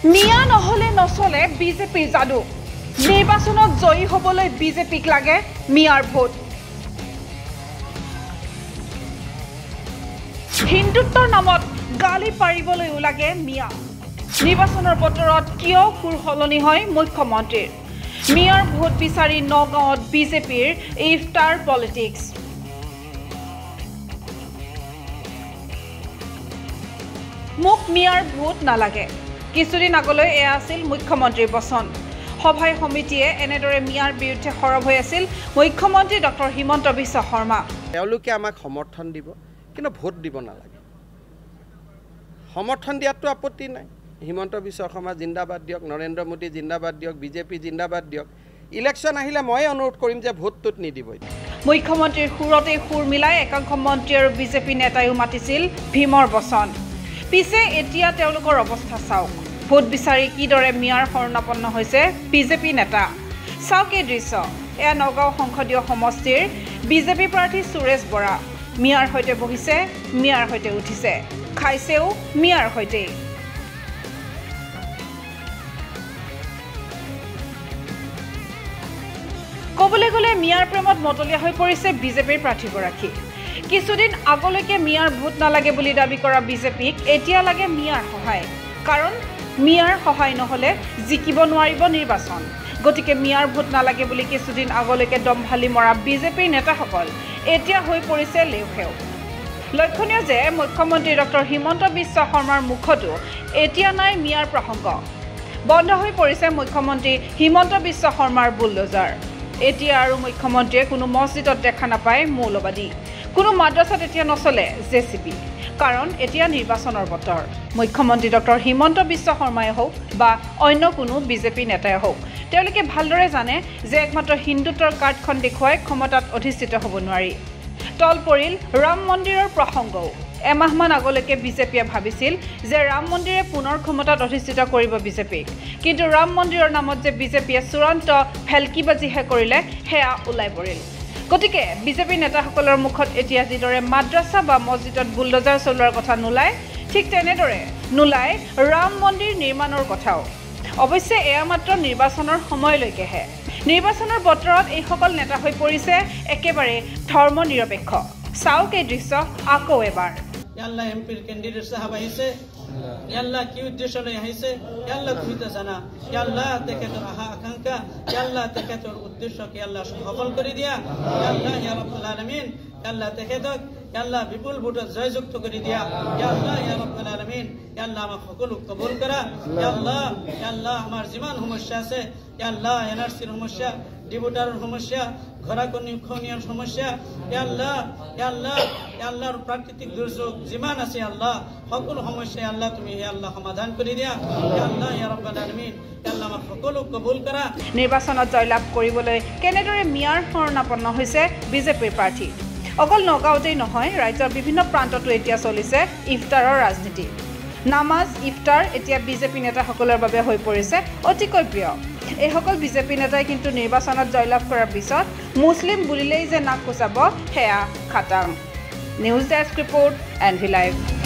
মিয়া নহলে নচলে বিজেপিৰ যাদু নিৰ্বাচনত জয়ী হ'বলৈ বিজেপিক লাগে মিয়াৰ ভোট হিন্দুত্বৰ নামত গালি পাৰিবলৈ লাগে মিয়া নিৰ্বাচনৰ বতৰত কিয় সুৰ হলনি হয় মুখ্যমন্ত্ৰীৰ মিয়াৰ ভোট বিচাৰি নগাঁৱত বিজেপিৰ ইফতাৰ পলিটিক্স মোক মিয়াৰ ভোট নালাগে কিছুদিন আগলৈ এয়া আছিল মুখ্যমন্ত্ৰীৰ বচন সভাই সমিতিয়ে এনেদৰে মিয়াৰ বিৰুদ্ধে সৰব হৈ আছিল মুখ্যমন্ত্ৰী ডক্টৰ হিমন্ত বিশ্ব শৰ্মা তেওঁলোকে আমাক সমৰ্থন দিব কিন্তু ভোট দিব নালাগে সমৰ্থন দিয়াটো আপত্তি নাই হিমন্ত বিশ্ব শৰ্মা জিন্দাবাদ দিয়ক নৰেন্দ্ৰ মোদী জিন্দাবাদ দিয়ক বিজেপি জিন্দাবাদ দিয়ক ইলেকশ্যন আহিলে মই অনুৰোধ কৰিম যে ভোটটোত নিদিব মুখ্যমন্ত্ৰীৰ সুৰতে সুৰ মিলাই একাংশ মন্ত্ৰী আৰু বিজেপি নেতাইও মাতিছিল ভীমৰ বচন পিছে এতিয়া তেওঁলোকৰ অৱস্থা চাওক ভোট বিচাৰি কিদৰে মিয়াৰ শৰণাপন্ন হৈছে বিজেপি নেতা চাওক এই দৃশ্য এয়া নগাঁও সংসদীয় সমষ্টিৰ বিজেপি প্ৰাৰ্থী সুৰেশ বৰা মিয়াৰ সৈতে বহিছে মিয়াৰ সৈতে উঠিছে খাইছেও মিয়াৰ সৈতে ক'বলৈ গ'লে মিয়াৰ প্ৰেমত মতলীয়া হৈ পৰিছে বিজেপিৰ প্ৰাৰ্থীগৰাকী কিছুদিন আগলৈকে মিয়াৰ ভোট নালাগে বুলি দাবী কৰা বিজেপিক এতিয়া লাগে মিয়াৰ সহায় কাৰণ মিয়াৰ সহায় নহ'লে জিকিব নোৱাৰিব নিৰ্বাচন গতিকে মিয়াৰ ভোট নালাগে বুলি কিছুদিন আগলৈকে দমভালি মৰা বিজেপিৰ নেতাসকল এতিয়া হৈ পৰিছে লেউফেও লক্ষণীয় যে মুখ্যমন্ত্ৰী ডক্টৰ হিমন্ত বিশ্ব শৰ্মাৰ মুখতো এতিয়া নাই মিয়াৰ প্ৰসংগ বন্ধ হৈ পৰিছে মুখ্যমন্ত্ৰী হিমন্ত বিশ্ব শৰ্মাৰ বুলডোজাৰ এতিয়া আৰু মুখ্যমন্ত্ৰীয়ে কোনো মছজিদত দেখা নাপায় মৌলবাদী কোনো মাদ্ৰাসাত এতিয়া নচলে জেচিবি কাৰণ এতিয়া নিৰ্বাচনৰ বতৰ মুখ্যমন্ত্ৰী ডক্টৰ হিমন্ত বিশ্ব শৰ্মাই হওক বা অন্য কোনো বিজেপি নেতাই হওক তেওঁলোকে ভালদৰে জানে যে একমাত্ৰ হিন্দুত্বৰ কাৰ্ডখন দেখুৱাই ক্ষমতাত অধিষ্ঠিত হ'ব নোৱাৰি তল পৰিল ৰাম মন্দিৰৰ প্ৰসংগও এমাহমান আগলৈকে বিজেপিয়ে ভাবিছিল যে ৰাম মন্দিৰে পুনৰ ক্ষমতাত অধিষ্ঠিত কৰিব বিজেপিক কিন্তু ৰাম মন্দিৰৰ নামত যে বিজেপিয়ে চূড়ান্ত ফেলকিবাজিহে কৰিলে সেয়া ওলাই পৰিল গতিকে বিজেপি নেতাসকলৰ মুখত এতিয়া যিদৰে মাদ্ৰাসা বা মছজিদত বুলডোজাৰ চলোৱাৰ কথা নোলায় ঠিক তেনেদৰে নোলায় ৰাম মন্দিৰ নিৰ্মাণৰ কথাও অৱশ্যে এয়া মাত্ৰ নিৰ্বাচনৰ সময়লৈকেহে নিৰ্বাচনৰ বতৰত এইসকল নেতা হৈ পৰিছে একেবাৰে ধৰ্ম নিৰপেক্ষ চাওক এই দৃশ্য আকৌ এবাৰ আল্লাহ এমপিৰ কেণ্ডিডেট সাহেব আহিছে আল্লাহ কি উদ্দেশ্য লৈ আহিছে আল্লাহ তুমি তো জানা আল্লাহ তেখেতৰ আশা আকাংক্ষা আল্লাহ তেখেতৰ উদ্দেশ্য কি আল্লাহ সফল কৰি দিয়া আল্লাহ ইয়া ৰাব্বুল আলামিন আল্লাহ তেখেতক আল্লাহ বিপুল ভোটত জয়যুক্ত কৰি দিয়া আল্লাহ ইয়া ৰাব্বুল আলামিন আল্লাহ আমাক সকলো কবুল কৰা আল্লাহ আমাৰ যিমান সমস্যা আছে আল্লাহ এনআৰসিৰ সমস্যা ডিভোটাৰৰ সমস্যা ঘৰাকনিৰ সমস্যা আল্লাহৰ প্ৰাকৃতিক দুৰ্যোগ যিমান আছে আল্লাহ সকলো সমস্যা আল্লাহ তুমি হে আল্লাহ সমাধান কৰি দিয়া আল্লাহ ইয়া ৰাব্বুল আলামিন আল্লাহ আমাক সকলো কবুল কৰা নিৰ্বাচনত জয়লাভ কৰিবলৈ কেনেদৰে মিয়াৰ শৰণাপন্ন হৈছে বিজেপিৰ প্ৰাৰ্থী অকল নগাঁৱতেই নহয় ৰাজ্যৰ বিভিন্ন প্ৰান্ততো এতিয়া চলিছে ইফতাৰৰ ৰাজনীতি নামাজ ইফতাৰ এতিয়া বিজেপি নেতাসকলৰ বাবে হৈ পৰিছে অতিকৈ প্ৰিয় এইসকল বিজেপি নেতাই কিন্তু নিৰ্বাচনত জয়লাভ কৰাৰ পিছত মুছলিম বুলিলেই যে নাক কোচাব সেয়া খাটাং news desk report NV live